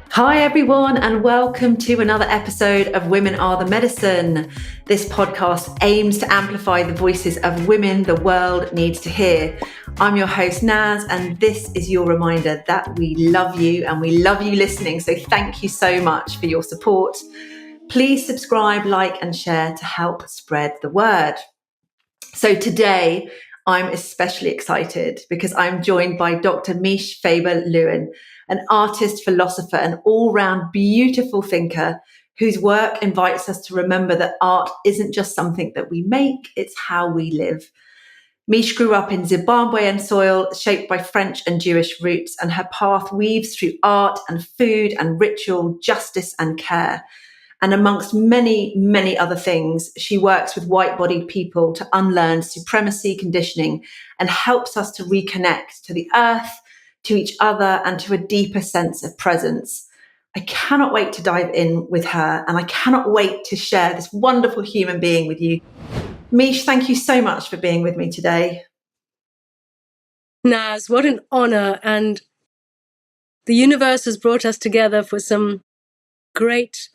Hi everyone, and welcome to another episode of Women Are the Medicine. This podcast aims to amplify the voices of women the world needs to hear. I'm your host Naz, and this is your reminder that we love you and we love you listening. So thank you so much for your support. Please subscribe, like and share to help spread the word. So today I'm especially excited because I'm joined by Dr. Miche Fabre Lewin, an artist, philosopher, and all-round beautiful thinker whose work invites us to remember that art isn't just something that we make, it's how we live. Miche grew up in Zimbabwean soil, shaped by French and Jewish roots, and her path weaves through art and food and ritual, justice and care. And amongst many, many other things, she works with white-bodied people to unlearn supremacy conditioning and helps us to reconnect to the earth, to each other, and to a deeper sense of presence. I cannot wait to dive in with her, and I cannot wait to share this wonderful human being with you. Miche, thank you so much for being with me today. Naz, what an honor. And the universe has brought us together for some great,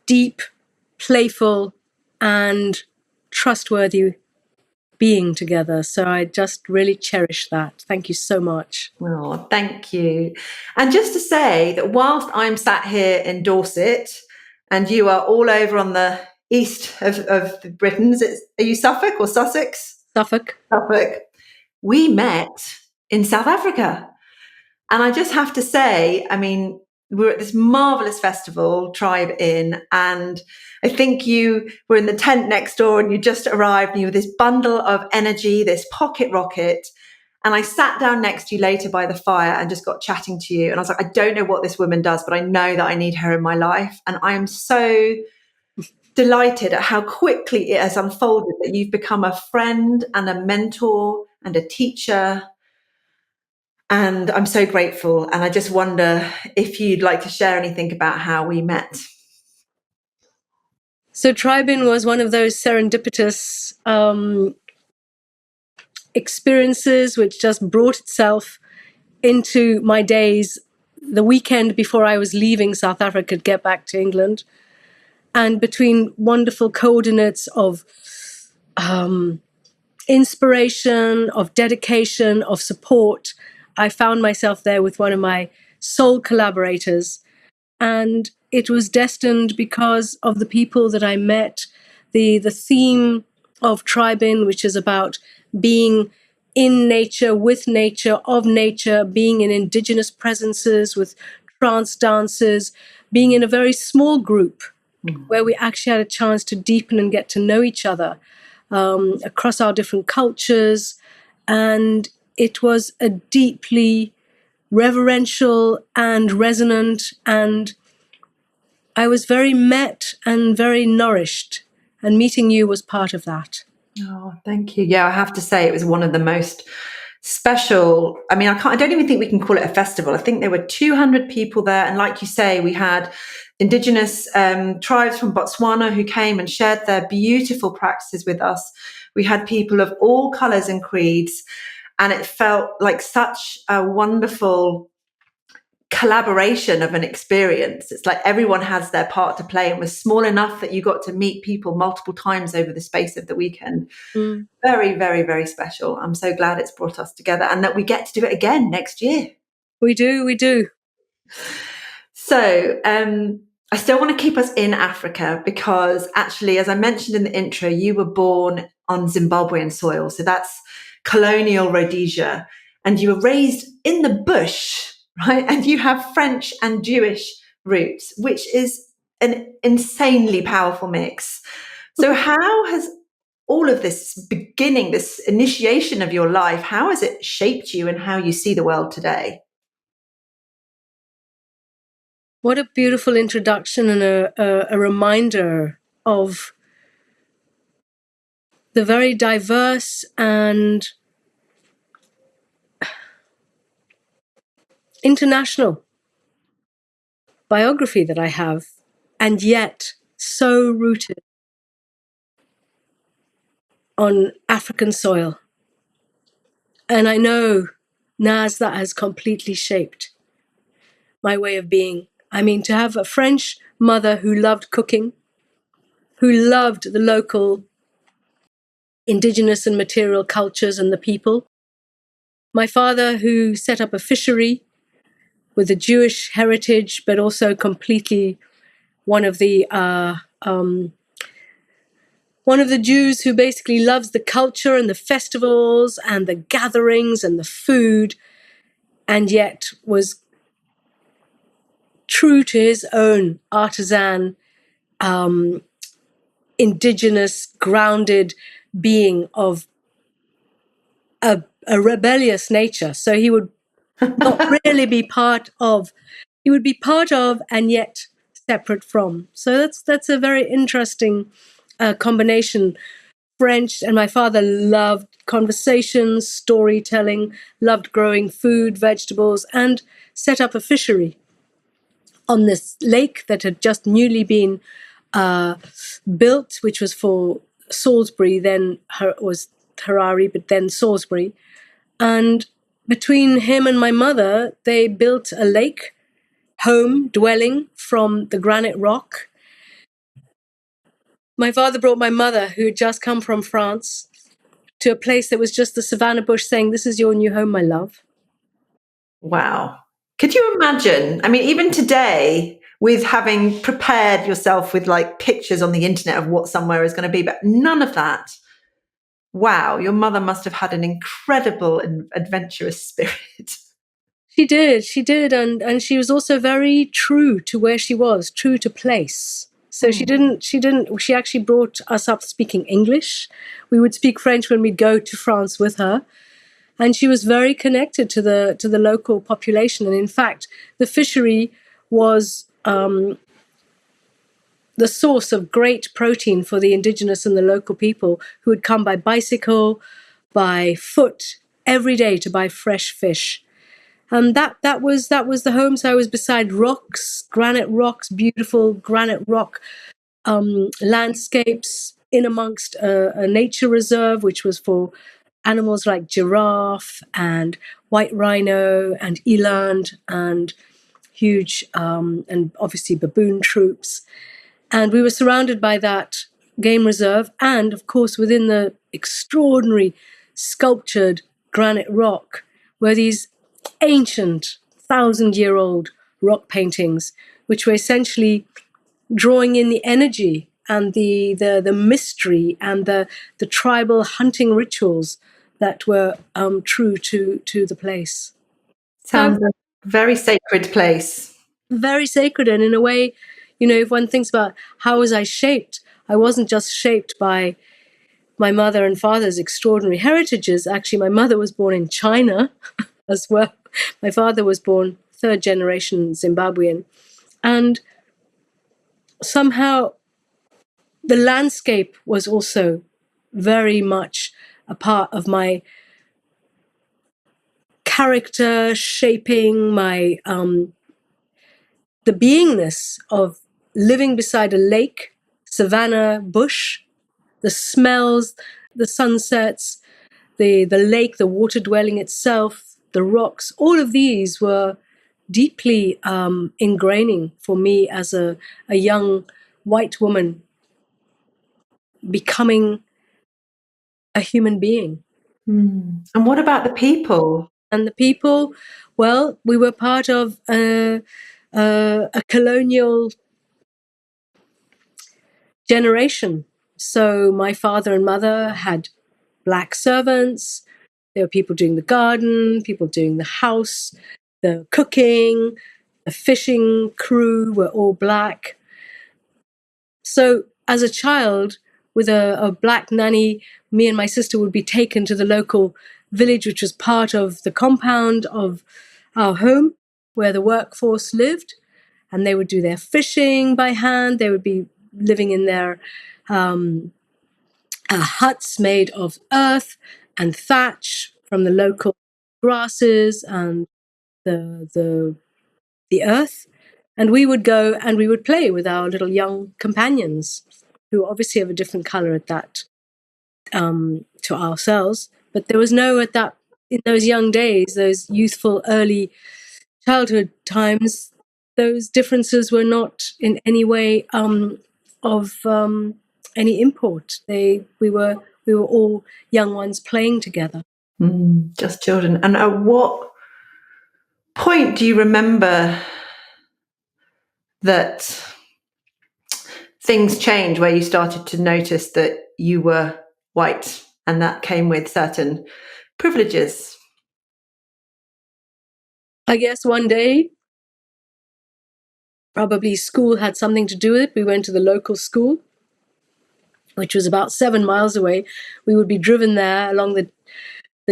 deep, playful, and trustworthy being together. So I just really cherish that. Thank you so much. Oh, thank you. And just to say that whilst I'm sat here in Dorset and you are all over on the east of the Britons, are you Suffolk or Sussex? Suffolk. Suffolk. We met in South Africa. And I just have to say, I mean, we're at this marvelous festival, Tribe Inn, and I think you were in the tent next door and you just arrived and you were this bundle of energy, this pocket rocket. And I sat down next to you later by the fire and just got chatting to you. And I was like, I don't know what this woman does, but I know that I need her in my life. And I am so delighted at how quickly it has unfolded, that you've become a friend and a mentor and a teacher. And I'm so grateful. And I just wonder if you'd like to share anything about how we met. So Tribe Inn was one of those serendipitous experiences which just brought itself into my days the weekend before I was leaving South Africa to get back to England. And between wonderful coordinates of inspiration, of dedication, of support, I found myself there with one of my soul collaborators. And it was destined because of the people that I met, the theme of Tribe Inn, which is about being in nature, with nature, of nature, being in indigenous presences with trance dancers, being in a very small group where we actually had a chance to deepen and get to know each other across our different cultures. And it was a deeply reverential and resonant, and I was very met and very nourished, and meeting you was part of that. Oh, thank you. Yeah, I have to say it was one of the most special. I mean, I don't even think we can call it a festival. I think there were 200 people there. And like you say, we had indigenous tribes from Botswana who came and shared their beautiful practices with us. We had people of all colors and creeds. And it felt like such a wonderful collaboration of an experience. It's like everyone has their part to play, and was small enough that you got to meet people multiple times over the space of the weekend. Very, very, very special. I'm so glad it's brought us together and that we get to do it again next year. We do. So I still want to keep us in Africa because actually, as I mentioned in the intro, you were born on Zimbabwean soil. So that's colonial Rhodesia. And you were raised in the bush, right? And you have French and Jewish roots, which is an insanely powerful mix. So how has all of this beginning, this initiation of your life, how has it shaped you and how you see the world today? What a beautiful introduction and a reminder of the very diverse and international biography that I have, and yet so rooted on African soil. And I know, Naz, that has completely shaped my way of being. I mean, to have a French mother who loved cooking, who loved the local indigenous and material cultures and the people. My father, who set up a fishery with a Jewish heritage, but also completely one of the Jews who basically loves the culture and the festivals and the gatherings and the food, and yet was true to his own artisan, indigenous, grounded being of a rebellious nature. So he would not really be part of, he would be part of and yet separate from. So that's a very interesting combination. French, and my father loved conversations, storytelling, loved growing food, vegetables, and set up a fishery on this lake that had just newly been built, which was for Salisbury, then was Harare, but then Salisbury. And between him and my mother, they built a lake home dwelling from the granite rock. My father brought my mother, who had just come from France, to a place that was just the savannah bush, saying, "This is your new home, my love." Wow. Could you imagine? I mean, even today, with having prepared yourself with like pictures on the internet of what somewhere is going to be, but none of that. Wow, your mother must have had an incredible and adventurous spirit. She did, and she was also very true to where she was, true to place. So she actually brought us up speaking English. We would speak French when we'd go to France with her. And she was very connected to the local population. And in fact, the fishery was the source of great protein for the indigenous and the local people who would come by bicycle, by foot, every day to buy fresh fish. And that was the home. So I was beside rocks, granite rocks, beautiful granite rock landscapes, in amongst a nature reserve, which was for animals like giraffe and white rhino and eland and huge and obviously baboon troops. And we were surrounded by that game reserve, and of course within the extraordinary sculptured granite rock were these ancient 1,000-year-old rock paintings, which were essentially drawing in the energy and the mystery and the tribal hunting rituals that were true to the place. Sounds like a very sacred place. Very sacred, and in a way, if one thinks about how was I shaped, I wasn't just shaped by my mother and father's extraordinary heritages. Actually, my mother was born in China as well. My father was born third generation Zimbabwean. And somehow the landscape was also very much a part of my character shaping, my the beingness of living beside a lake, savannah, bush, the smells, the sunsets, the lake, the water dwelling itself, the rocks. All of these were deeply ingraining for me as a young white woman becoming a human being. And what about the people? And the people, well, we were part of a colonial generation. So my father and mother had black servants. There were people doing the garden, people doing the house, the cooking, the fishing crew were all black. So as a child with a black nanny, me and my sister would be taken to the local village, which was part of the compound of our home where the workforce lived. And they would do their fishing by hand. They would be living in their huts made of earth and thatch from the local grasses and the earth. And we would go and we would play with our little young companions, who obviously have a different color at that to ourselves. But there was no in those young days, those youthful early childhood times, those differences were not in any way of any import. We were all young ones playing together. Just children. And at what point do you remember that things changed, where you started to notice that you were white and that came with certain privileges? I guess one day, probably school had something to do with it. We went to the local school, which was about 7 miles away. We would be driven there along the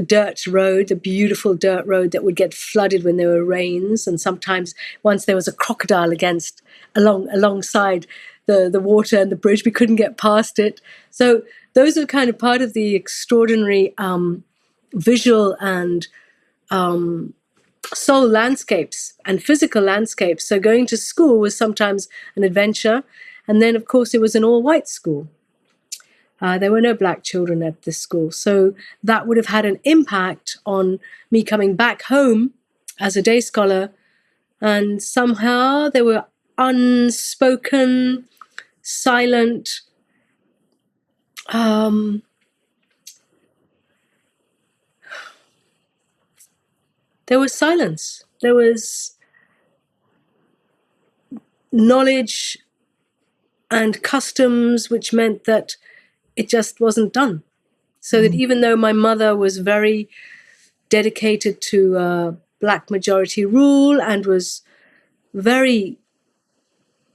dirt road, the beautiful dirt road that would get flooded when there were rains. And sometimes once there was a crocodile alongside the water and the bridge, we couldn't get past it. So those are kind of part of the extraordinary visual and soul landscapes and physical landscapes. So going to school was sometimes an adventure. And then, of course, it was an all-white school. There were no black children at this school. So that would have had an impact on me coming back home as a day scholar. And somehow there were unspoken, silent, there was silence. There was knowledge and customs, which meant that it just wasn't done. So that even though my mother was very dedicated to black majority rule and was very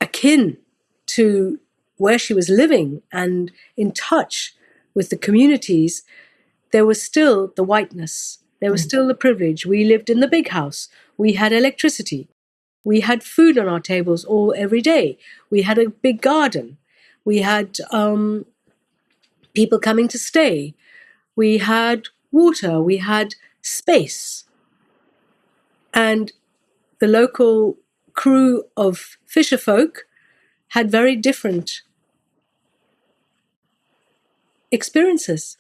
akin to where she was living and in touch with the communities, there was still the whiteness. There was still the privilege. We lived in the big house. We had electricity. We had food on our tables every day. We had a big garden. We had people coming to stay. We had water. We had space. And the local crew of fisherfolk had very different experiences.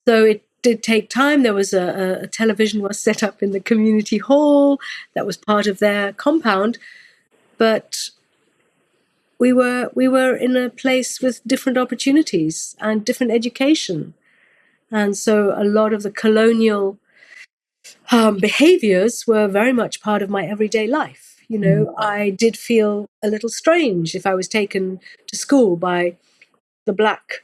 So it did take time. There was a television was set up in the community hall that was part of their compound, but we were in a place with different opportunities and different education. And so a lot of the colonial behaviors were very much part of my everyday life. You know, I did feel a little strange if I was taken to school by the black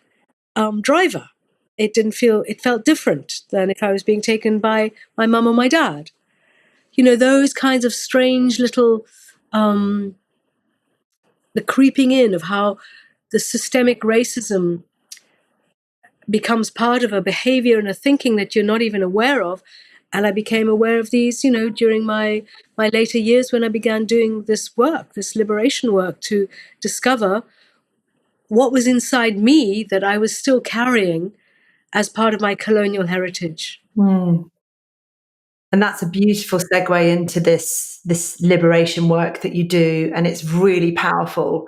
driver. It felt different than if I was being taken by my mum or my dad. You know, those kinds of strange little, the creeping in of how the systemic racism becomes part of a behavior and a thinking that you're not even aware of. And I became aware of these, you know, during my later years when I began doing this work, this liberation work, to discover what was inside me that I was still carrying as part of my colonial heritage. And that's a beautiful segue into this liberation work that you do. And it's really powerful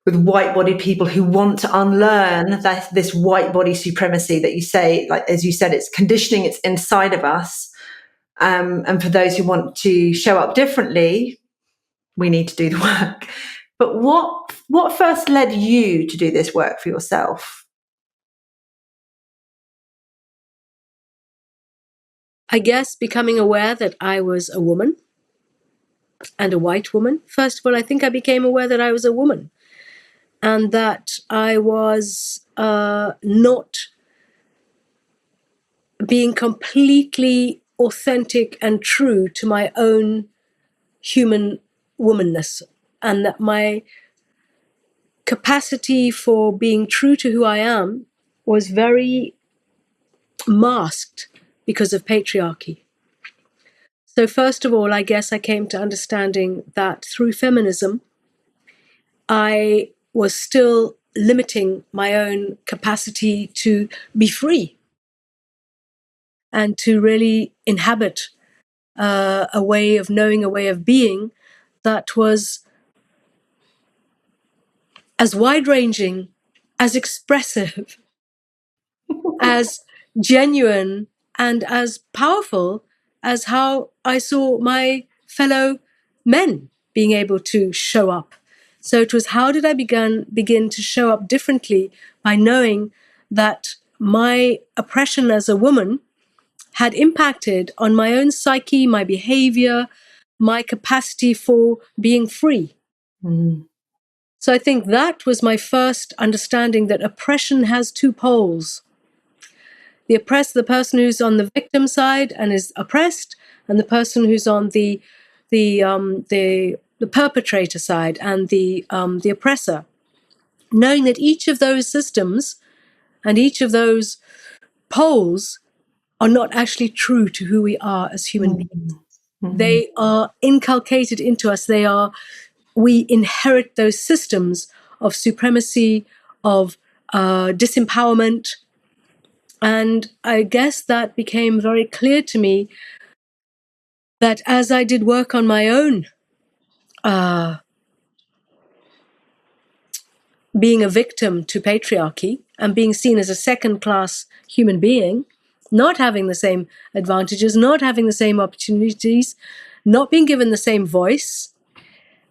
with white-bodied people who want to unlearn this white body supremacy that you say, like, as you said, it's conditioning, it's inside of us. And for those who want to show up differently, we need to do the work. But what first led you to do this work for yourself? I guess becoming aware that I was a woman and a white woman. First of all, I think I became aware that I was a woman and that I was not being completely authentic and true to my own human womanness, and that my capacity for being true to who I am was very masked because of patriarchy. So first of all, I guess I came to understanding that through feminism, I was still limiting my own capacity to be free and to really inhabit a way of knowing, a way of being that was as wide-ranging, as expressive, as genuine and as powerful as how I saw my fellow men being able to show up. So it was, how did I begin to show up differently by knowing that my oppression as a woman had impacted on my own psyche, my behavior, my capacity for being free. Mm. So I think that was my first understanding that oppression has two poles. The oppressed, the person who's on the victim side and is oppressed, and the person who's on the perpetrator side and the oppressor. Knowing that each of those systems and each of those poles are not actually true to who we are as human beings. Mm-hmm. They are inculcated into us. We inherit those systems of supremacy, of disempowerment. And I guess that became very clear to me that as I did work on my own, being a victim to patriarchy and being seen as a second-class human being, not having the same advantages, not having the same opportunities, not being given the same voice,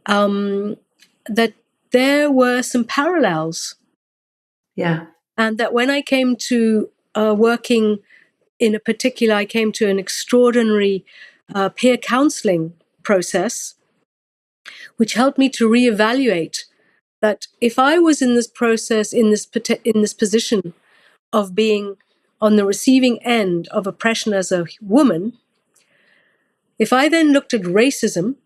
that there were some parallels. Yeah. And that when I came to working in a particular, I came to an extraordinary peer counseling process, which helped me to reevaluate that if I was in this process, in this position of being on the receiving end of oppression as a woman, if I then looked at racism,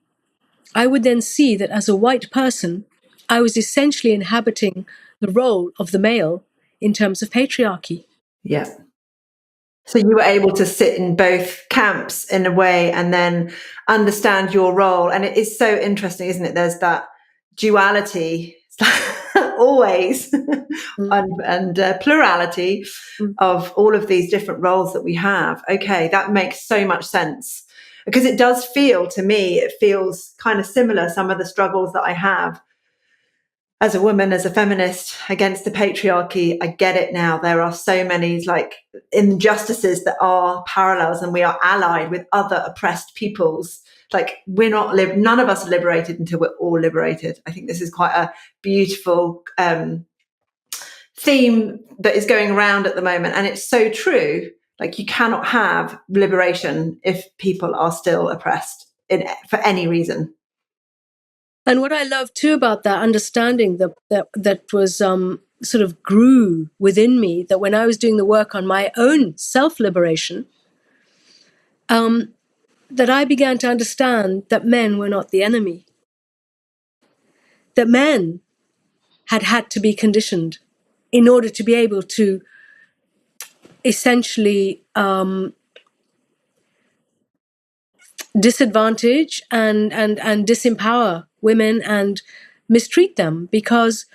I would then see that as a white person, I was essentially inhabiting the role of the male in terms of patriarchy. Yeah. So you were able to sit in both camps in a way and then understand your role. And it is so interesting, isn't it? There's that duality always and plurality of all of these different roles that we have. Okay, that makes so much sense. Because it does feel, to me, it feels kind of similar, some of the struggles that I have as a woman, as a feminist, against the patriarchy. I get it now. There are so many like injustices that are parallels, and we are allied with other oppressed peoples. Like none of us are liberated until we're all liberated. I think this is quite a beautiful theme that is going around at the moment. And it's so true. Like you cannot have liberation if people are still oppressed for any reason. And what I love too about that understanding that was sort of grew within me, that when I was doing the work on my own self-liberation, that I began to understand that men were not the enemy. That men had to be conditioned in order to be able to essentially disadvantage and disempower women and mistreat them, because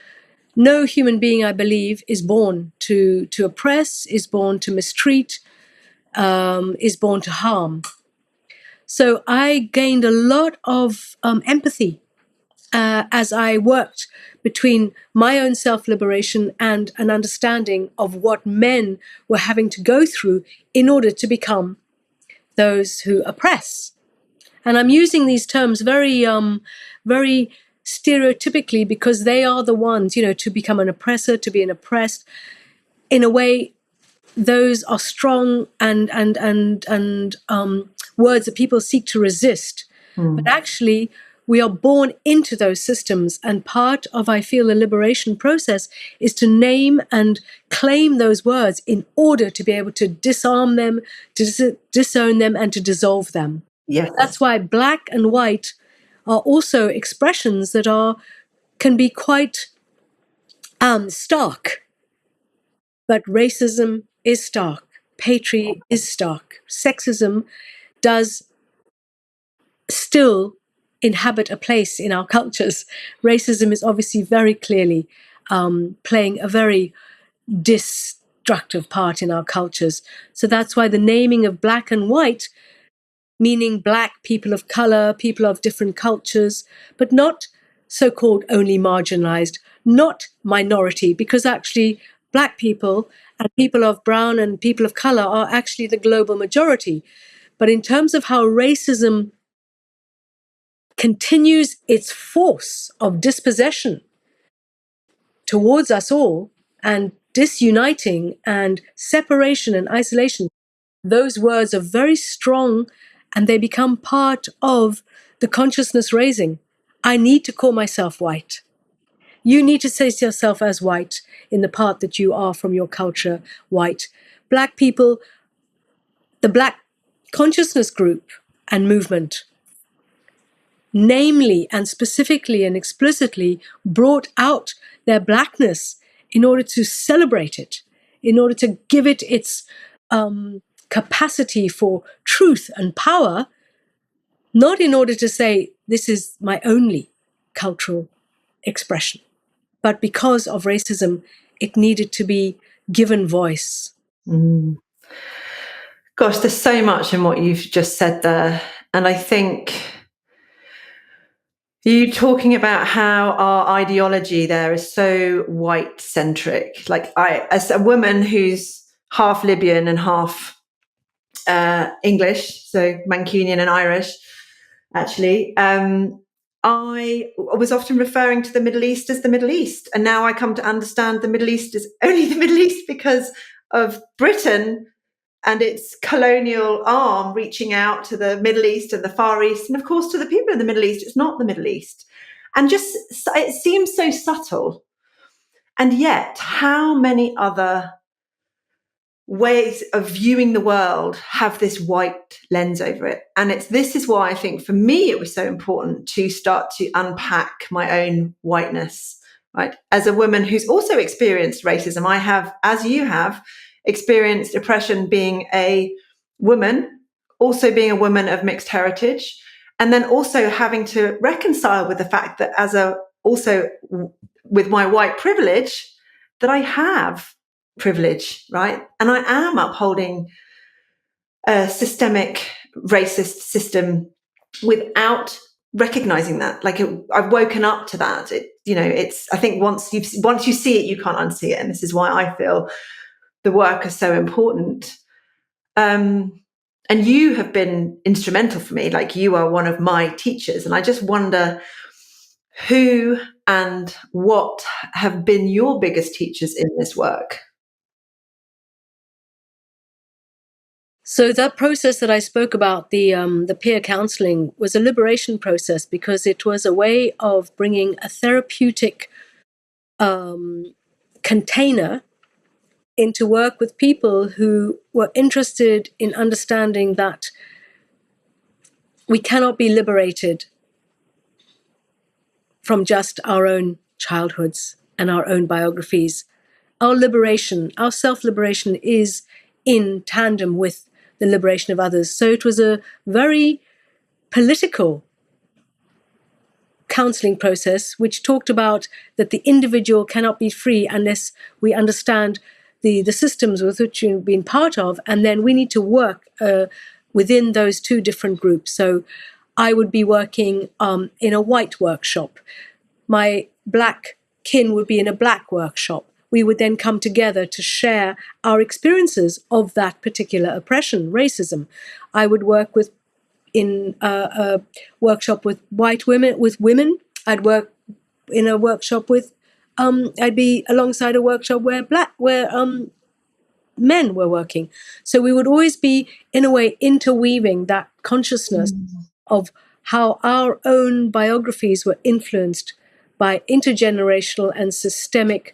no human being, I believe, is born to oppress, is born to mistreat, is born to harm. So I gained a lot of empathy as I worked between my own self-liberation and an understanding of what men were having to go through in order to become those who oppress. And I'm using these terms very, very stereotypically, because they are the ones, to become an oppressor, to be an oppressed. In a way, those are strong and words that people seek to resist. But actually, we are born into those systems. And part of, I feel, the liberation process is to name and claim those words in order to be able to disarm them, to disown them, and to dissolve them. Yes. That's why black and white are also expressions that can be quite stark. But racism is stark. Patriarchy is stark. Sexism does still inhabit a place in our cultures. Racism is obviously very clearly playing a very destructive part in our cultures. So that's why the naming of black and white, meaning black, people of color, people of different cultures, but not so-called only marginalized, not minority, because actually Black people and people of brown and people of color are actually the global majority. But in terms of how racism continues its force of dispossession towards us all and disuniting and separation and isolation, those words are very strong and they become part of the consciousness raising. I need to call myself white. You need to say to yourself as white in the part that you are from your culture, white. Black people, the Black consciousness group and movement, namely and specifically and explicitly brought out their blackness in order to celebrate it, in order to give it its capacity for truth and power, not in order to say, this is my only cultural expression, but because of racism, it needed to be given voice. Mm. Gosh, there's so much in what you've just said there. And I think you talking about how our ideology there is so white centric. Like as a woman who's half Libyan and half English, so Mancunian and Irish, actually, I was often referring to the Middle East as the Middle East. And now I come to understand the Middle East is only the Middle East because of Britain and its colonial arm reaching out to the Middle East and the Far East, and of course to the people in the Middle East. It's not the Middle East. And just, it seems so subtle. And yet, how many other ways of viewing the world have this white lens over it? And this is why I think for me it was so important to start to unpack my own whiteness, right? As a woman who's also experienced racism, I have, as you have, experienced oppression being a woman, also being a woman of mixed heritage, and then also having to reconcile with the fact that also with my white privilege, that I have privilege, right? And I am upholding a systemic racist system without recognizing that. Like I've woken up to that. I think once you see it, you can't unsee it. And this is why I feel the work is so important. And you have been instrumental for me. Like you are one of my teachers. And I just wonder who and what have been your biggest teachers in this work? So that process that I spoke about, the peer counseling, was a liberation process because it was a way of bringing a therapeutic container into work with people who were interested in understanding that we cannot be liberated from just our own childhoods and our own biographies. Our liberation, our self-liberation is in tandem with the liberation of others. So it was a very political counseling process which talked about that the individual cannot be free unless we understand the systems with which you've been part of, and then we need to work within those two different groups. So I would be working in a white workshop. My black kin would be in a black workshop. We would then come together to share our experiences of that particular oppression, racism. I would work in a workshop with white women, with women. I'd work in a workshop with, I'd be alongside a workshop where men were working. So we would always be, in a way, interweaving that consciousness of how our own biographies were influenced by intergenerational and systemic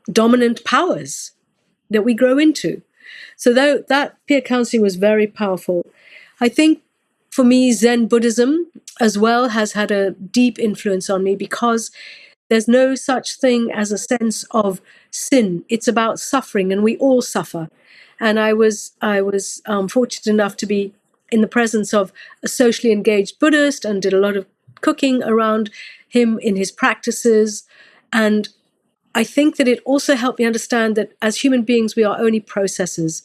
dominant powers that we grow into. So that peer counseling was very powerful. I think for me, Zen Buddhism as well has had a deep influence on me because there's no such thing as a sense of sin. It's about suffering, and we all suffer. And I was fortunate enough to be in the presence of a socially engaged Buddhist and did a lot of cooking around him in his practices. And I think that it also helped me understand that as human beings, we are only processes.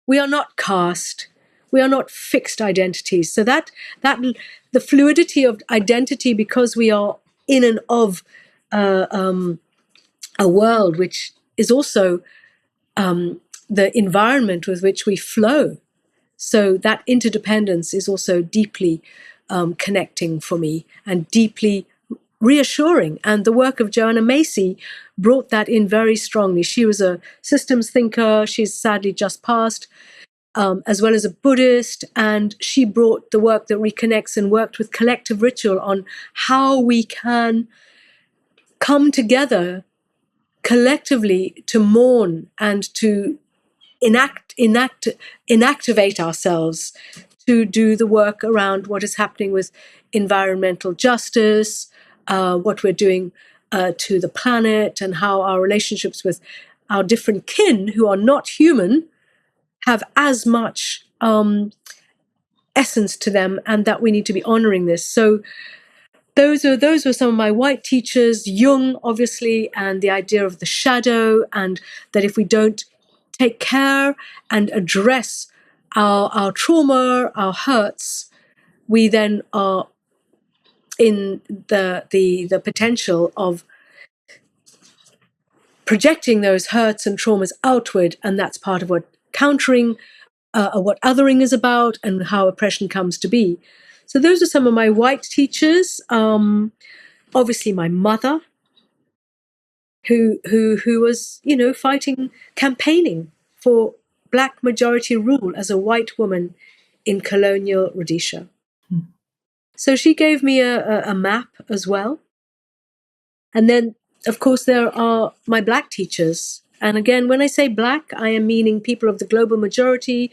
We are not caste. We are not fixed identities. So that the fluidity of identity, because we are in and of a world which is also the environment with which we flow. So that interdependence is also deeply connecting for me and deeply reassuring. And the work of Joanna Macy brought that in very strongly. She was a systems thinker. She's sadly just passed, as well as a Buddhist. And she brought the work that reconnects and worked with collective ritual on how we can come together collectively to mourn and to inactivate ourselves to do the work around what is happening with environmental justice, what we're doing to the planet, and how our relationships with our different kin who are not human have as much essence to them, and that we need to be honoring this. So those were some of my white teachers, Jung, obviously, and the idea of the shadow, and that if we don't take care and address our trauma, our hurts, we then are in the potential of projecting those hurts and traumas outward, and that's part of what countering, what othering is about, and how oppression comes to be. So those are some of my white teachers. Obviously, my mother, who was, fighting, campaigning for Black majority rule as a white woman in colonial Rhodesia. So she gave me a map as well. And then, of course, there are my Black teachers. And again, when I say Black, I am meaning people of the global majority,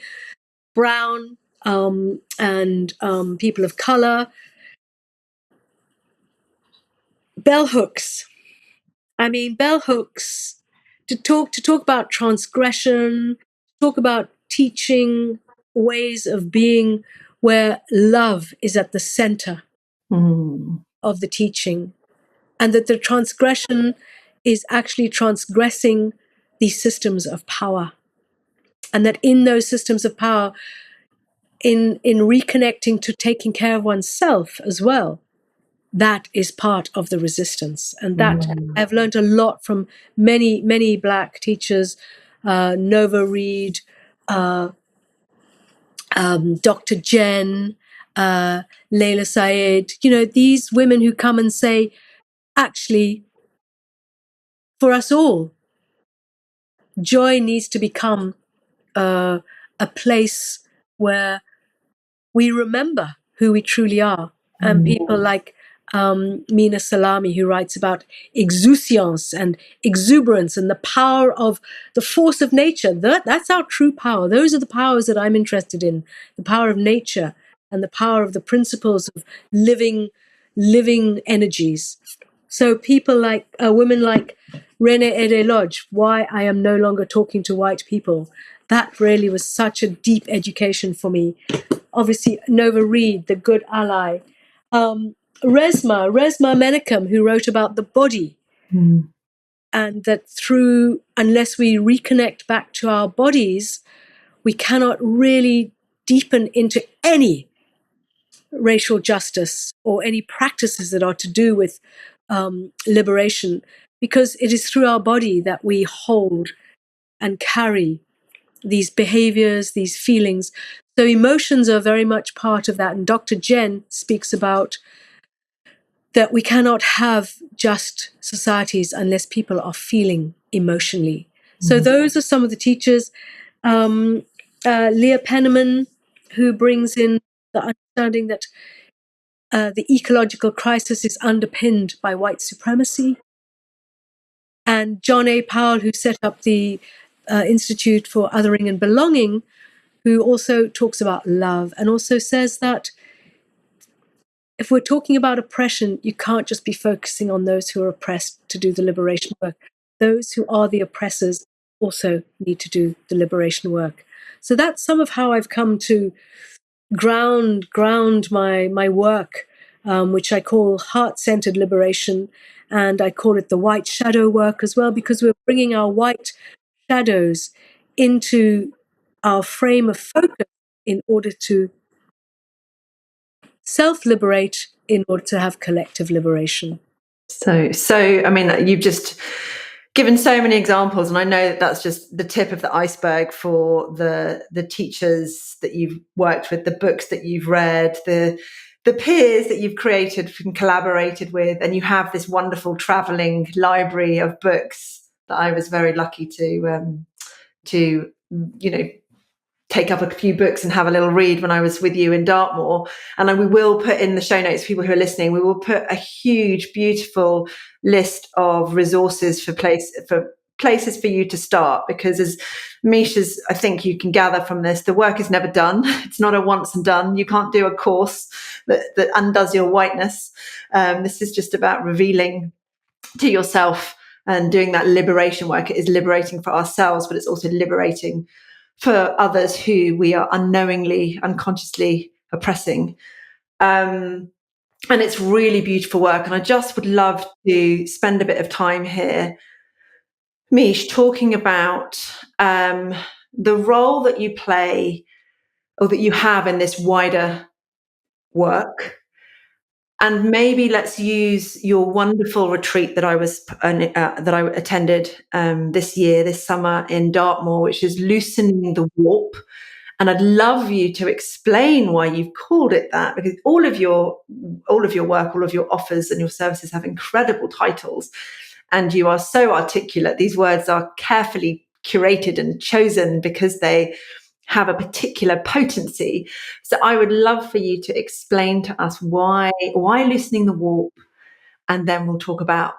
brown, and people of color. Bell hooks. I mean, bell hooks to talk about transgression, talk about teaching ways of being where love is at the center of the teaching, and that the transgression is actually transgressing these systems of power, and that in those systems of power, in reconnecting to taking care of oneself as well, that is part of the resistance. And that I've learned a lot from many Black teachers, Nova Reed, Dr. Jen, Layla Syed, these women who come and say, actually, for us all, joy needs to become a place where we remember who we truly are. And people like Mina Salami, who writes about exousiance and exuberance and the power of the force of nature. That's our true power. Those are the powers that I'm interested in, the power of nature and the power of the principles of living energies. So people like women like Renee Ede Lodge, why I am no longer talking to white people. That really was such a deep education for me. Obviously, Nova Reed, the good ally. Resma Menachem, who wrote about the body. And that unless we reconnect back to our bodies, we cannot really deepen into any racial justice or any practices that are to do with liberation, because it is through our body that we hold and carry these behaviors, these feelings. So emotions are very much part of that. And Dr. Jen speaks about that we cannot have just societies unless people are feeling emotionally. So those are some of the teachers. Leah Penniman, who brings in the understanding that the ecological crisis is underpinned by white supremacy. And John A. Powell, who set up the Institute for Othering and Belonging, who also talks about love and also says that if we're talking about oppression, you can't just be focusing on those who are oppressed to do the liberation work. Those who are the oppressors also need to do the liberation work. So that's some of how I've come to ground my work, which I call heart-centered liberation, and I call it the white shadow work as well, because we're bringing our white shadows into our frame of focus in order to self-liberate, in order to have collective liberation. So I mean, you've just given so many examples, and I know that that's just the tip of the iceberg for the teachers that you've worked with, the books that you've read, the peers that you've created and collaborated with, and you have this wonderful traveling library of books that I was very lucky to take up a few books and have a little read when I was with you in Dartmoor. And we will put in the show notes, people who are listening, we will put a huge, beautiful list of resources for places for you to start, because as Miche's, I think you can gather from this, the work is never done. It's not a once and done. You can't do a course that undoes your whiteness. This is just about revealing to yourself and doing that liberation work. It is liberating for ourselves, but it's also liberating for others who we are unknowingly, unconsciously oppressing. And it's really beautiful work. And I just would love to spend a bit of time here, Miche, talking about the role that you play or that you have in this wider work. And maybe let's use your wonderful retreat that I attended this summer in Dartmoor, which is loosening the warp. And I'd love you to explain why you've called it that, because all of your work, all of your offers and your services have incredible titles, and you are so articulate. These words are carefully curated and chosen because they have a particular potency. So I would love for you to explain to us why loosening the warp, and then we'll talk about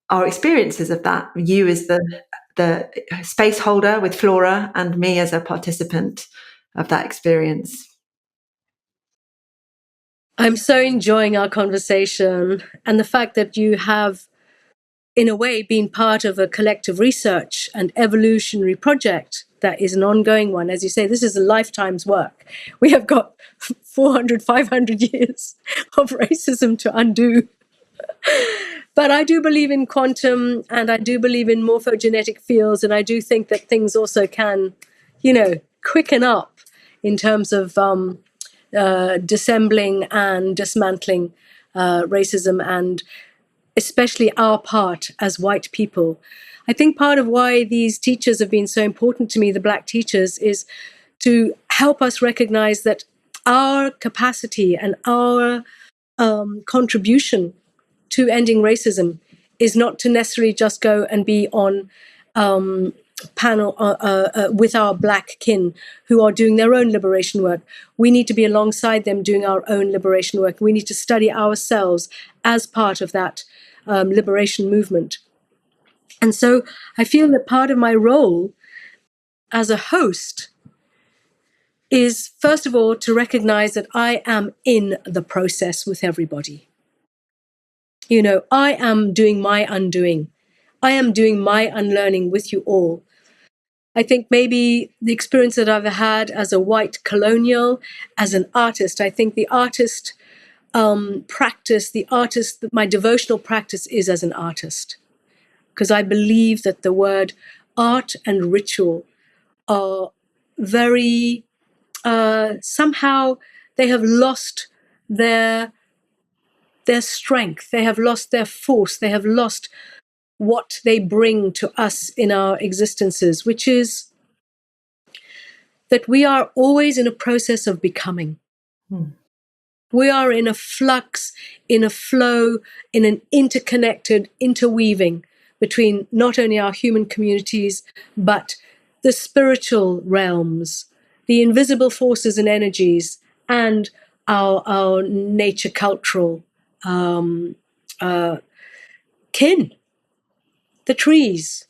our experiences of that. You as the space holder with Flora, and me as a participant of that experience. I'm so enjoying our conversation, and the fact that you have, in a way, been part of a collective research and evolutionary project that is an ongoing one. As you say, this is a lifetime's work. We have got 400, 500 years of racism to undo. But I do believe in quantum, and I do believe in morphogenetic fields, and I do think that things also can, quicken up in terms of dissembling and dismantling racism, and especially our part as white people. I think part of why these teachers have been so important to me, the Black teachers, is to help us recognize that our capacity and our contribution to ending racism is not to necessarily just go and be on panel with our Black kin who are doing their own liberation work. We need to be alongside them doing our own liberation work. We need to study ourselves as part of that liberation movement. And so I feel that part of my role as a host is, first of all, to recognize that I am in the process with everybody. I am doing my undoing. I am doing my unlearning with you all. I think maybe the experience that I've had as a white colonial, as an artist, I think the artist my devotional practice is as an artist. Because I believe that the word art and ritual are very, somehow they have lost their strength, they have lost their force, they have lost what they bring to us in our existences, which is that we are always in a process of becoming. We are in a flux, in a flow, in an interconnected interweaving between not only our human communities, but the spiritual realms, the invisible forces and energies, and our nature cultural kin, the trees,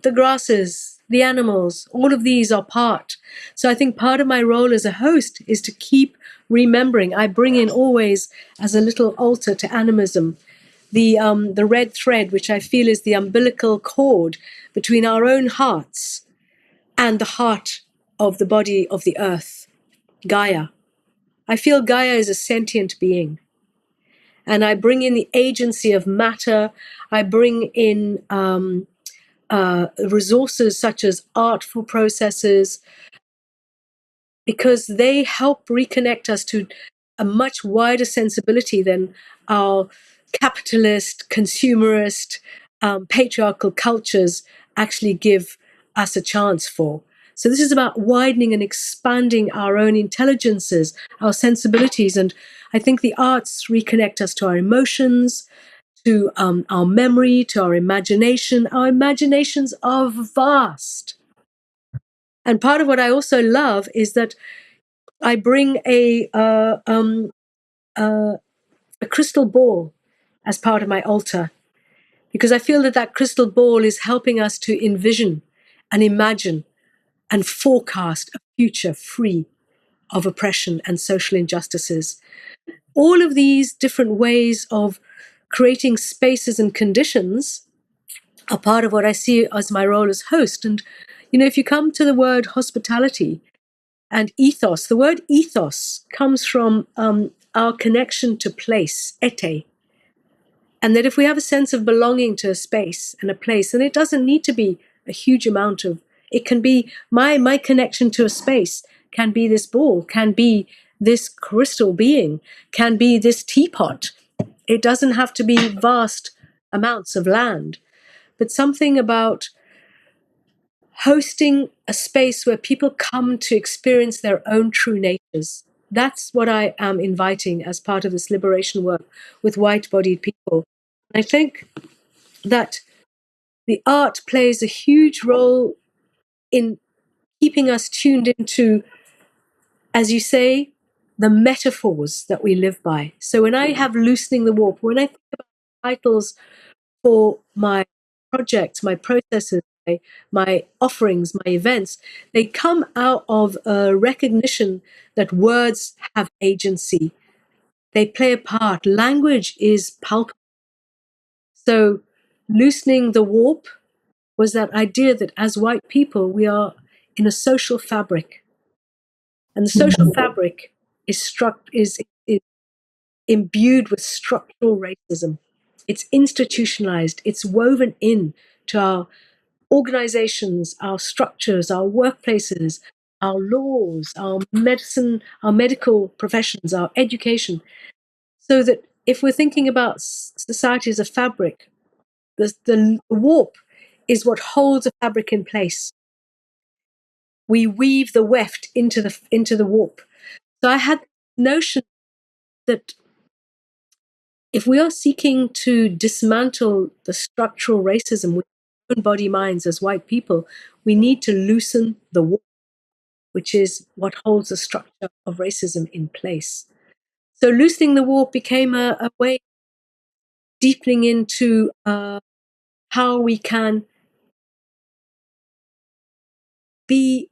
the grasses, the animals, all of these are part. So I think part of my role as a host is to keep remembering. I bring in always as a little altar to animism, the red thread, which I feel is the umbilical cord between our own hearts and the heart of the body of the earth, Gaia. I feel Gaia is a sentient being. And I bring in the agency of matter. I bring in resources such as artful processes, because they help reconnect us to a much wider sensibility than our capitalist, consumerist, patriarchal cultures actually give us a chance for. So this is about widening and expanding our own intelligences, our sensibilities. And I think the arts reconnect us to our emotions, to our memory, to our imagination. Our imaginations are vast. And part of what I also love is that I bring a crystal ball as part of my altar, because I feel that that crystal ball is helping us to envision and imagine and forecast a future free of oppression and social injustices. All of these different ways of creating spaces and conditions are part of what I see as my role as host. And, you know, if you come to the word hospitality and ethos, the word ethos comes from our connection to place, ete. And that if we have a sense of belonging to a space and a place, and it doesn't need to be a huge amount of, it can be my connection to a space can be this ball, can be this crystal being, can be this teapot. It doesn't have to be vast amounts of land, but something about hosting a space where people come to experience their own true natures. That's what I am inviting as part of this liberation work with white-bodied people. I think that the art plays a huge role in keeping us tuned into, as you say, the metaphors that we live by. So when I have loosening the warp, when I think about titles for my projects, my processes, my offerings, my events, they come out of a recognition that words have agency. They play a part. Language is palpable. So loosening the warp was that idea that as white people, we are in a social fabric. And the social fabric is imbued with structural racism. It's institutionalized. It's woven in to our organizations, our structures, our workplaces, our laws, our medicine, our medical professions, our education. So that if we're thinking about society as a fabric, the warp is what holds a fabric in place. We weave the weft into the warp. So I had the notion that if we are seeking to dismantle the structural racism with our own body minds as white people, we need to loosen the warp, which is what holds the structure of racism in place. So loosening the warp became a way of deepening into how we can be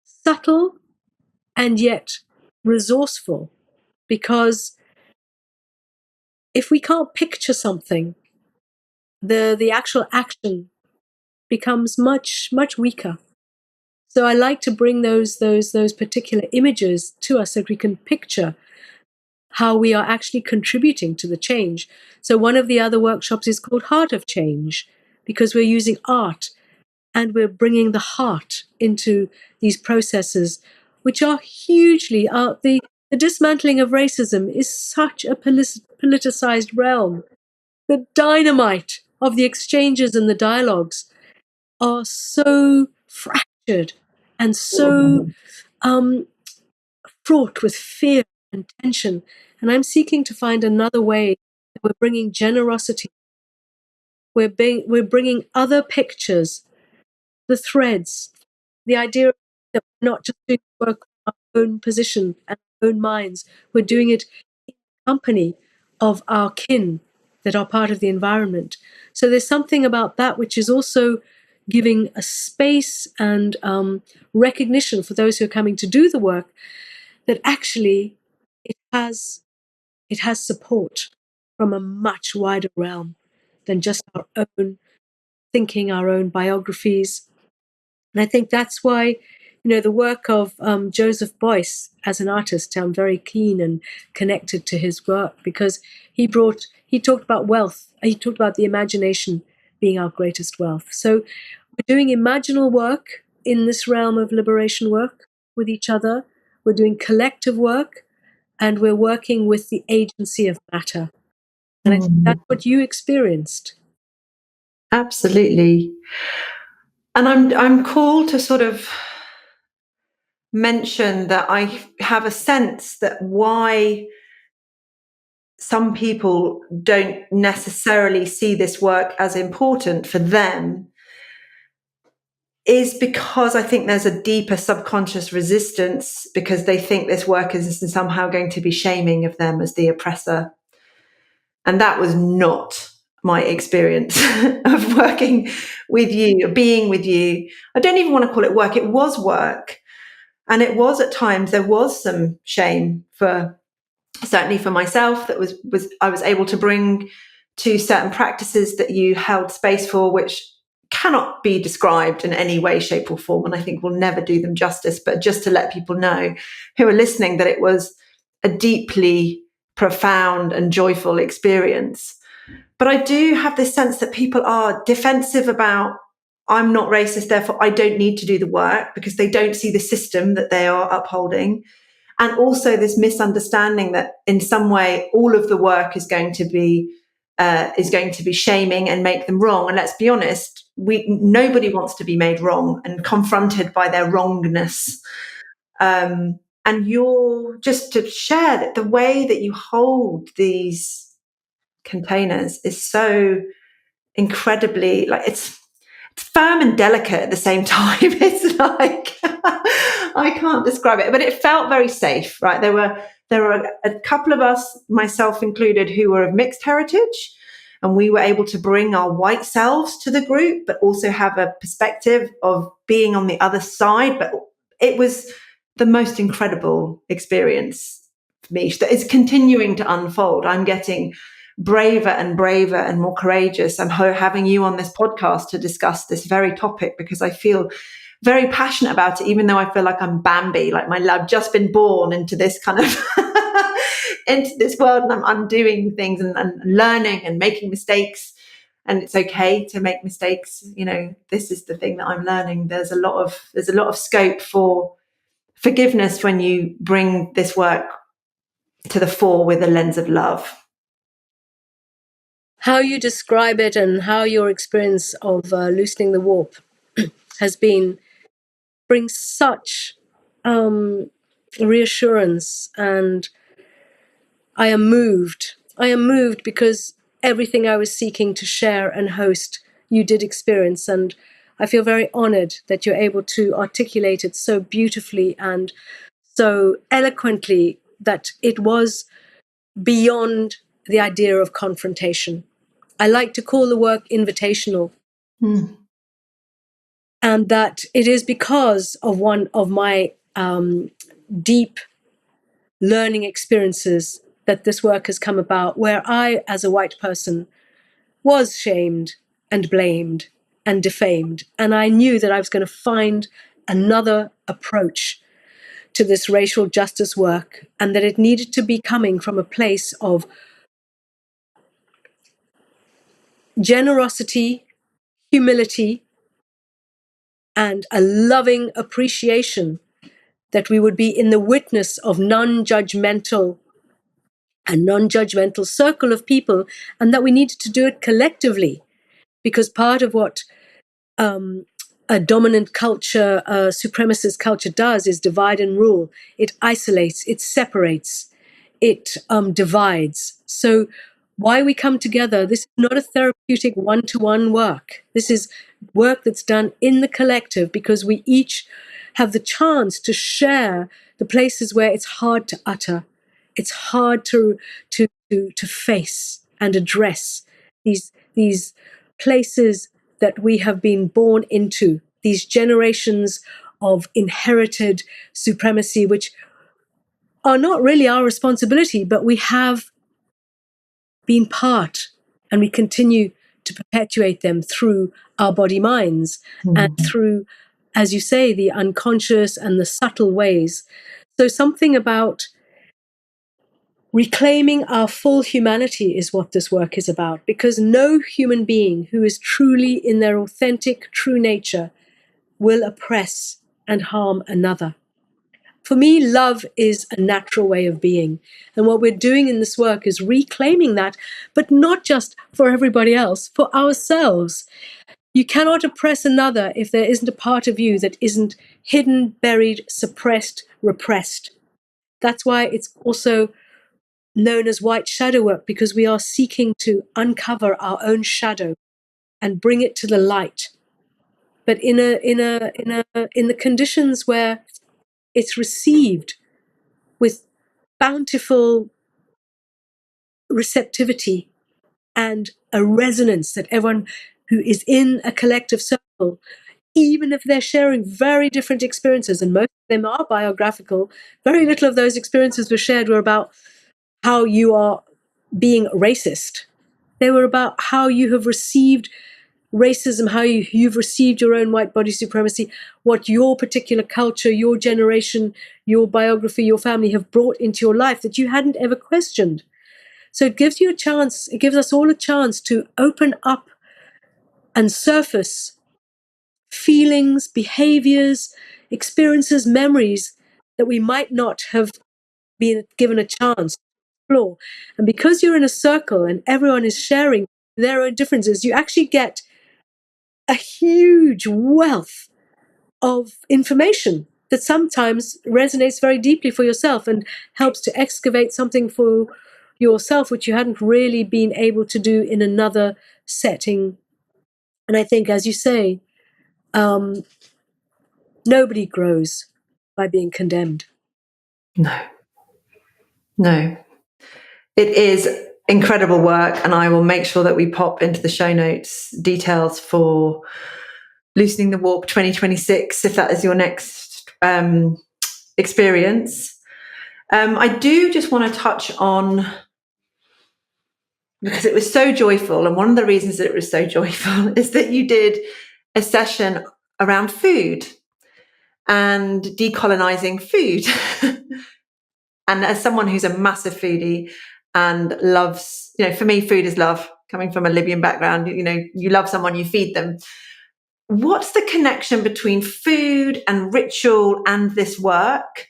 subtle and yet resourceful, because if we can't picture something, the actual action becomes much weaker. So I like to bring those particular images to us so we can picture how we are actually contributing to the change. So one of the other workshops is called Heart of Change, because we're using art and we're bringing the heart into these processes, which are hugely the dismantling of racism is such a politicized realm. The dynamite of the exchanges and the dialogues are so fractured and so fraught with fear and tension. And I'm seeking to find another way that we're bringing generosity. We're bringing other pictures, the threads, the idea that we're not just doing work on our own position and our own minds, we're doing it in company of our kin that are part of the environment. So there's something about that which is also giving a space and recognition for those who are coming to do the work, that actually it has support from a much wider realm than just our own thinking, our own biographies. And I think that's why, the work of Joseph Beuys as an artist, I'm very keen and connected to his work, because he talked about wealth. He talked about the imagination being our greatest wealth. So we're doing imaginal work in this realm of liberation work with each other. We're doing collective work, and we're working with the agency of matter. And I think that's what you experienced. Absolutely. And I'm called to sort of mention that I have a sense that why some people don't necessarily see this work as important for them is because I think there's a deeper subconscious resistance because they think this work is somehow going to be shaming of them as the oppressor. And that was not my experience of working with you, being with you. I don't even want to call it work. It was work. And it was at times, there was some shame for, certainly for myself, that was I was able to bring to certain practices that you held space for, which cannot be described in any way, shape, or form. And I think we'll never do them justice. But just to let people know who are listening that it was a deeply profound and joyful experience. But I do have this sense that people are defensive about, I'm not racist, therefore I don't need to do the work, because they don't see the system that they are upholding. And also this misunderstanding that in some way all of the work is going to be shaming and make them wrong. And let's be honest, nobody wants to be made wrong and confronted by their wrongness. And you're just to share that the way that you hold these containers is so incredibly, like, it's firm and delicate at the same time. It's like I can't describe it, but it felt very safe, right? There were a couple of us, myself included, who were of mixed heritage, and we were able to bring our white selves to the group, but also have a perspective of being on the other side. But it was the most incredible experience for me that is continuing to unfold. I'm getting braver and braver and more courageous. I'm having you on this podcast to discuss this very topic because I feel very passionate about it, even though I feel like I'm Bambi, like I've just been born into this kind of into this world, and I'm undoing things and learning and making mistakes. And it's okay to make mistakes. You know, this is the thing that I'm learning. There's a lot of scope for forgiveness when you bring this work to the fore with a lens of love. How you describe it and how your experience of loosening the warp has been brings such reassurance, and I am moved. I am moved because everything I was seeking to share and host, you did experience, and I feel very honored that you're able to articulate it so beautifully and so eloquently that it was beyond the idea of confrontation. I like to call the work invitational. And that it is because of one of my deep learning experiences that this work has come about, where I, as a white person, was shamed and blamed and defamed. And I knew that I was going to find another approach to this racial justice work, and that it needed to be coming from a place of generosity, humility, and a loving appreciation, that we would be in the witness of non-judgmental circle of people, and that we needed to do it collectively, because part of what a dominant culture, a supremacist culture does is divide and rule. It isolates, it separates, it divides. So why we come together, this is not a therapeutic one-to-one work. This is work that's done in the collective, because we each have the chance to share the places where it's hard to utter. It's hard to face and address these places that we have been born into, these generations of inherited supremacy, which are not really our responsibility, but we have been part, and we continue to perpetuate them through our body minds and through, as you say, the unconscious and the subtle ways. So something about reclaiming our full humanity is what this work is about, because no human being who is truly in their authentic, true nature will oppress and harm another. For me, love is a natural way of being. And what we're doing in this work is reclaiming that, but not just for everybody else, for ourselves. You cannot oppress another if there isn't a part of you that isn't hidden, buried, suppressed, repressed. That's why it's also known as white shadow work, because we are seeking to uncover our own shadow and bring it to the light. But in the conditions where it's received with bountiful receptivity and a resonance that everyone who is in a collective circle, even if they're sharing very different experiences, and most of them are biographical, very little of those experiences were about how you are being racist. They were about how you have received racism, how you've received your own white body supremacy, what your particular culture, your generation, your biography, your family have brought into your life that you hadn't ever questioned. So it gives you a chance, it gives us all a chance to open up and surface feelings, behaviors, experiences, memories that we might not have been given a chance to explore. And because you're in a circle and everyone is sharing their own differences, you actually get a huge wealth of information that sometimes resonates very deeply for yourself and helps to excavate something for yourself which you hadn't really been able to do in another setting. And I think, as you say, nobody grows by being condemned. No. It is incredible work, and I will make sure that we pop into the show notes details for Loosening the Warp 2026, if that is your next experience. I do just want to touch on, because it was so joyful, and one of the reasons that it was so joyful is that you did a session around food and decolonizing food. And as someone who's a massive foodie and loves, for me, food is love. Coming from a Libyan background, you love someone, you feed them. What's the connection between food and ritual and this work?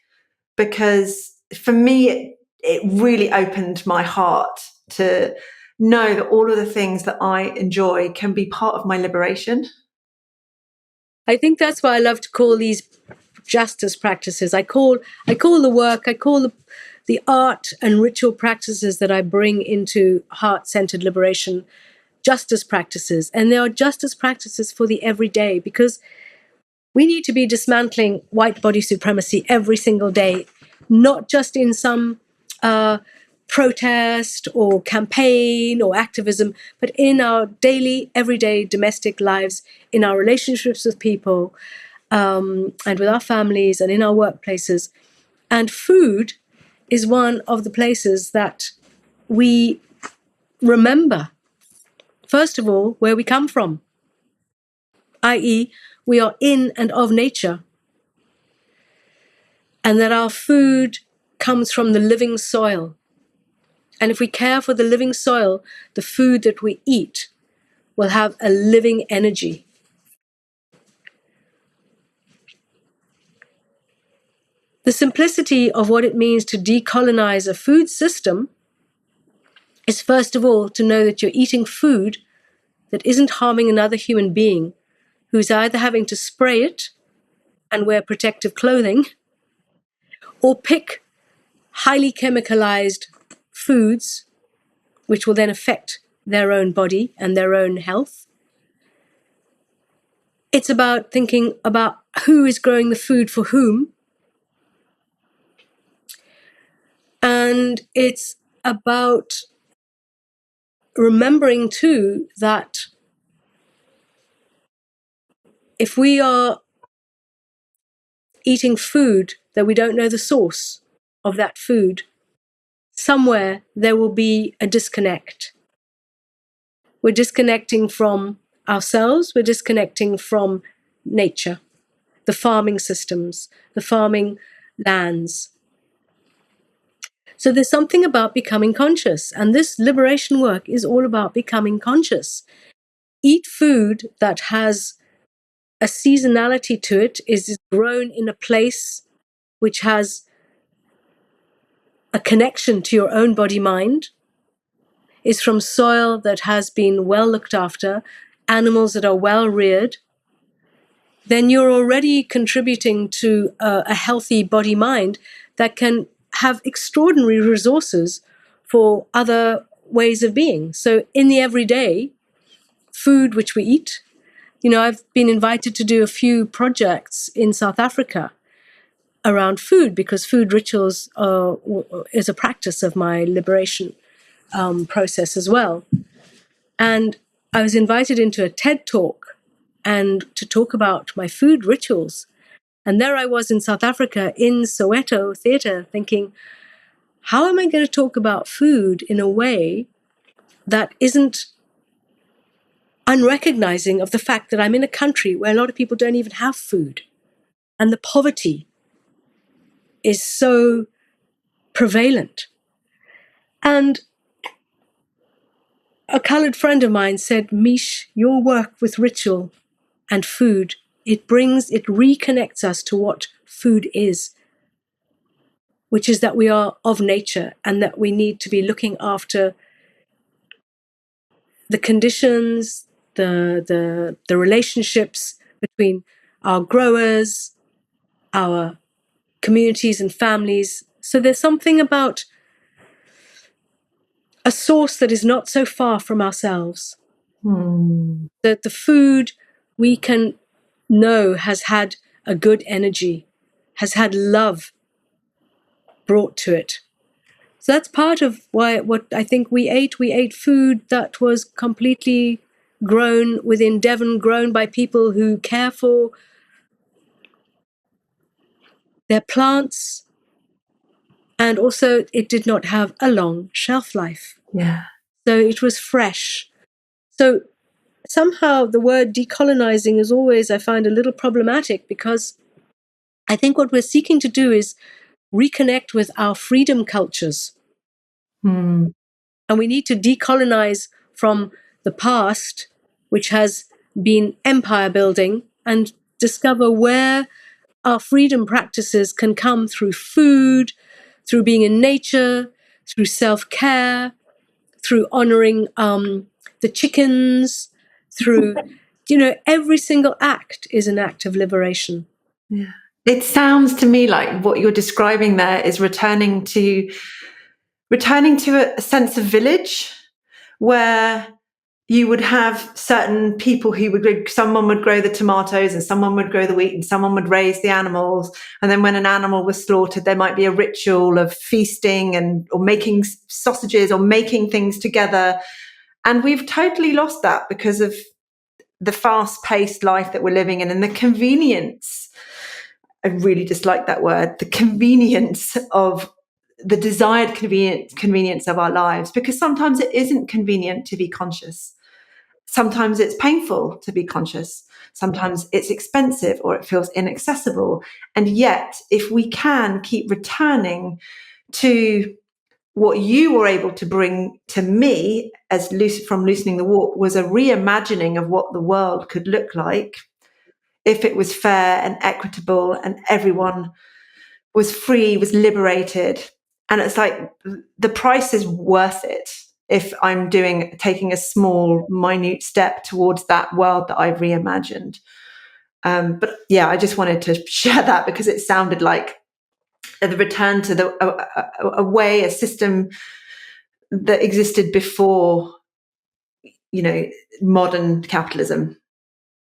Because for me, it really opened my heart to know that all of the things that I enjoy can be part of my liberation. I think that's why I love to call these justice practices. I call the work, I call the art and ritual practices that I bring into heart-centered liberation justice practices. And they are justice practices for the everyday, because we need to be dismantling white body supremacy every single day, not just in some protest or campaign or activism, but in our daily, everyday domestic lives, in our relationships with people, and with our families and in our workplaces. And food is one of the places that we remember, first of all, where we come from, i.e., we are in and of nature, and that our food comes from the living soil. And if we care for the living soil, the food that we eat will have a living energy. The simplicity of what it means to decolonize a food system is, first of all, to know that you're eating food that isn't harming another human being who's either having to spray it and wear protective clothing, or pick highly chemicalized foods which will then affect their own body and their own health. It's about thinking about who is growing the food for whom. And it's about remembering too that if we are eating food that we don't know the source of that food, somewhere there will be a disconnect. We're disconnecting from ourselves, we're disconnecting from nature, the farming systems, the farming lands. So there's something about becoming conscious, and this liberation work is all about becoming conscious. Eat food that has a seasonality to it, is grown in a place which has a connection to your own body-mind, is from soil that has been well looked after, animals that are well reared, then you're already contributing to a healthy body-mind that can have extraordinary resources for other ways of being. So in the everyday food which we eat, I've been invited to do a few projects in South Africa around food, because food rituals is a practice of my liberation process as well. And I was invited into a TED talk and to talk about my food rituals. And there I was in South Africa in Soweto Theatre thinking, how am I going to talk about food in a way that isn't unrecognizing of the fact that I'm in a country where a lot of people don't even have food, and the poverty is so prevalent. And a colored friend of mine said, Miche, your work with ritual and food, it reconnects us to what food is, which is that we are of nature and that we need to be looking after the conditions, the relationships between our growers, our communities and families. So there's something about a source that is not so far from ourselves. That the food we can know has had a good energy, has had love brought to it. So that's part of what I think we ate. We ate food that was completely grown within Devon, grown by people who care for their plants. And also it did not have a long shelf life. Yeah. So it was fresh. So somehow the word decolonizing is always, I find, a little problematic, because I think what we're seeking to do is reconnect with our freedom cultures. And we need to decolonize from the past, which has been empire building, and discover where our freedom practices can come through food, through being in nature, through self-care, through honoring the chickens, through, every single act is an act of liberation. Yeah. It sounds to me like what you're describing there is returning to a sense of village, where you would have certain people someone would grow the tomatoes and someone would grow the wheat and someone would raise the animals. And then when an animal was slaughtered, there might be a ritual of feasting or making sausages or making things together. And we've totally lost that because of the fast-paced life that we're living in and the convenience. I really dislike that word, the convenience of the desired convenience of our lives, because sometimes it isn't convenient to be conscious. Sometimes it's painful to be conscious. Sometimes it's expensive or it feels inaccessible. And yet, if we can keep returning to what you were able to bring to me from Loosening the Warp, was a reimagining of what the world could look like if it was fair and equitable and everyone was free, was liberated. And it's like the price is worth it if I'm taking a small, minute step towards that world that I've reimagined. But yeah, I just wanted to share that because it sounded like the return to a system that existed before, modern capitalism.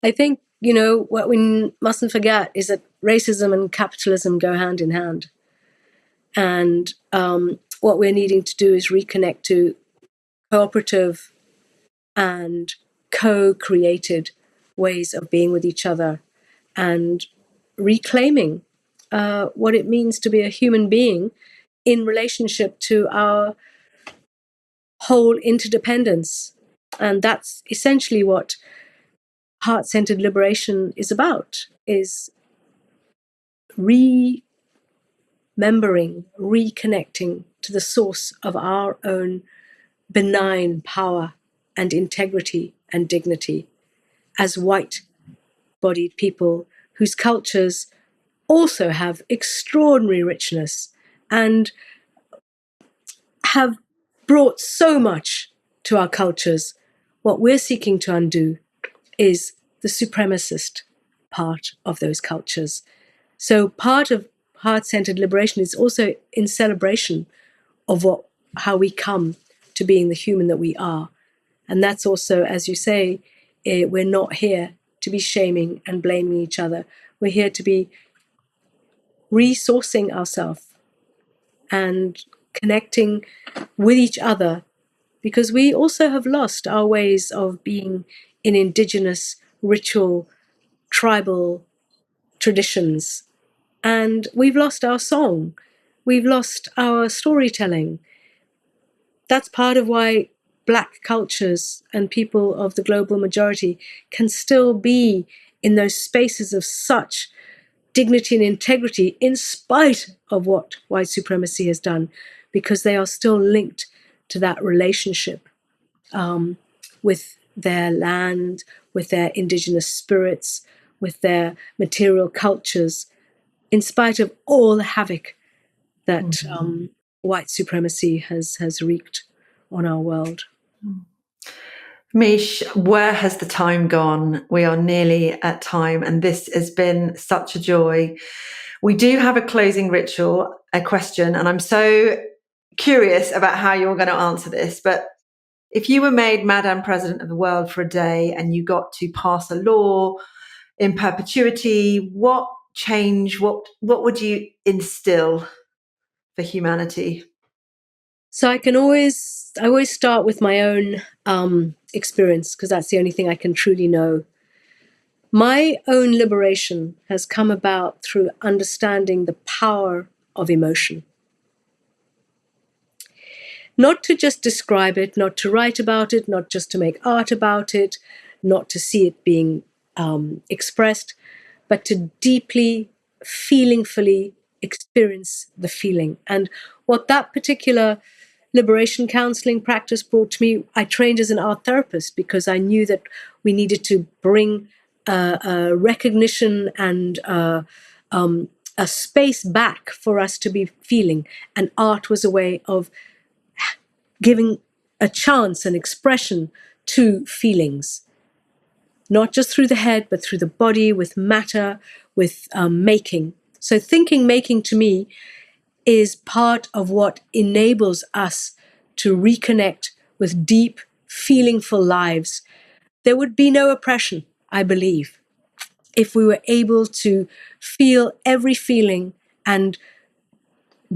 I think, what we mustn't forget is that racism and capitalism go hand in hand. And what we're needing to do is reconnect to cooperative and co-created ways of being with each other, and reclaiming what it means to be a human being in relationship to our whole interdependence. And that's essentially what heart-centered liberation is about, is remembering, reconnecting to the source of our own benign power and integrity and dignity as white-bodied people whose cultures also have extraordinary richness and have brought so much to our cultures. What we're seeking to undo is the supremacist part of those cultures. So part of heart-centered liberation is also in celebration of how we come to being the human that we are. And that's also, as you say, we're not here to be shaming and blaming each other. We're here to be resourcing ourselves and connecting with each other, because we also have lost our ways of being in indigenous ritual, tribal traditions. And we've lost our song. We've lost our storytelling. That's part of why Black cultures and people of the global majority can still be in those spaces of such dignity and integrity in spite of what white supremacy has done, because they are still linked to that relationship with their land, with their indigenous spirits, with their material cultures, in spite of all the havoc that white supremacy has wreaked on our world. Miche, where has the time gone? We are nearly at time, and this has been such a joy. We do have a closing ritual, a question, and I'm so curious about how you're going to answer this. But if you were made Madam President of the world for a day and you got to pass a law in perpetuity, what change, what would you instill for humanity? So I always start with my own experience, because that's the only thing I can truly know. My own liberation has come about through understanding the power of emotion. Not to just describe it, not to write about it, not just to make art about it, not to see it being expressed, but to deeply, feelingfully experience the feeling. And what that particular liberation counseling practice brought to me, I trained as an art therapist because I knew that we needed to bring recognition and a space back for us to be feeling. And art was a way of giving a chance and expression to feelings, not just through the head, but through the body, with matter, with making. So making to me is part of what enables us to reconnect with deep, feelingful lives. There would be no oppression, I believe, if we were able to feel every feeling and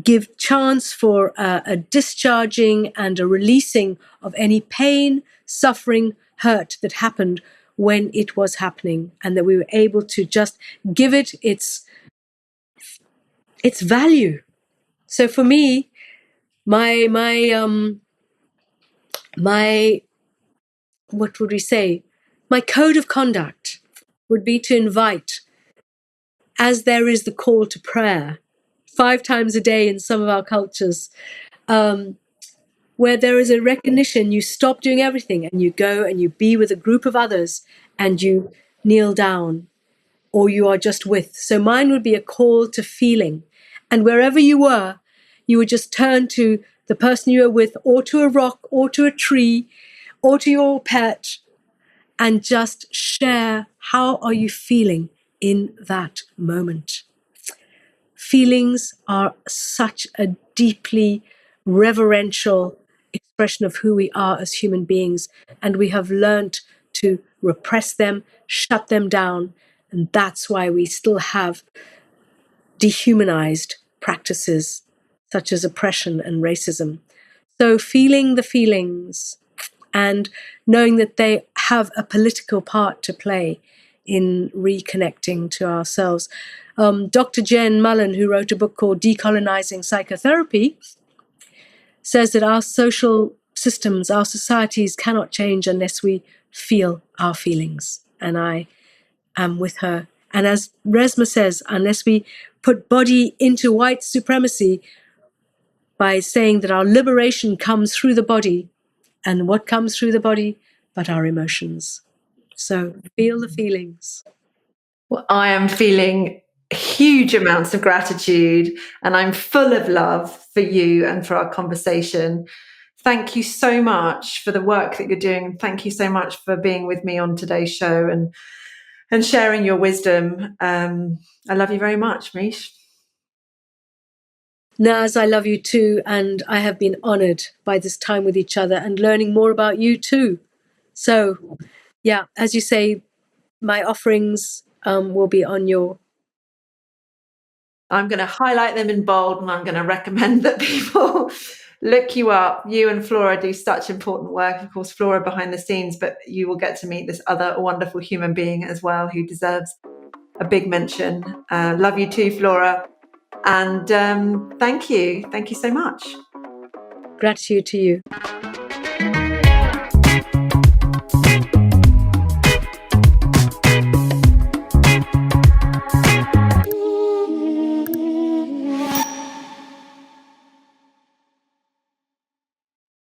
give chance for a discharging and a releasing of any pain, suffering, hurt that happened when it was happening, and that we were able to just give it its value. So for me, my what would we say? My code of conduct would be to invite, as there is the call to prayer 5 times a day in some of our cultures, where there is a recognition, you stop doing everything and you go and you be with a group of others and you kneel down, or you are just with. So mine would be a call to feeling. And wherever you were, you would just turn to the person you were with, or to a rock, or to a tree, or to your pet, and just share, how are you feeling in that moment? Feelings are such a deeply reverential expression of who we are as human beings, and we have learned to repress them, shut them down, and that's why we still have dehumanized practices such as oppression and racism. So feeling the feelings and knowing that they have a political part to play in reconnecting to ourselves. Dr. Jen Mullen, who wrote a book called Decolonizing Psychotherapy, says that our social systems, our societies cannot change unless we feel our feelings. And I am with her. And as Resmaa says, unless we put body into white supremacy by saying that our liberation comes through the body, and what comes through the body but our emotions. So feel the feelings. Well, I am feeling huge amounts of gratitude, and I'm full of love for you and for our conversation. Thank you so much for the work that you're doing. Thank you so much for being with me on today's show and sharing your wisdom. I love you very much, Miche. Naz, I love you too, and I have been honoured by this time with each other and learning more about you too. So, yeah, as you say, my offerings will be on your... I'm going to highlight them in bold, and I'm going to recommend that people look you up. You and Flora do such important work. Of course, Flora behind the scenes, but you will get to meet this other wonderful human being as well who deserves a big mention. Love you too, Flora. And thank you. Thank you so much. Gratitude to you.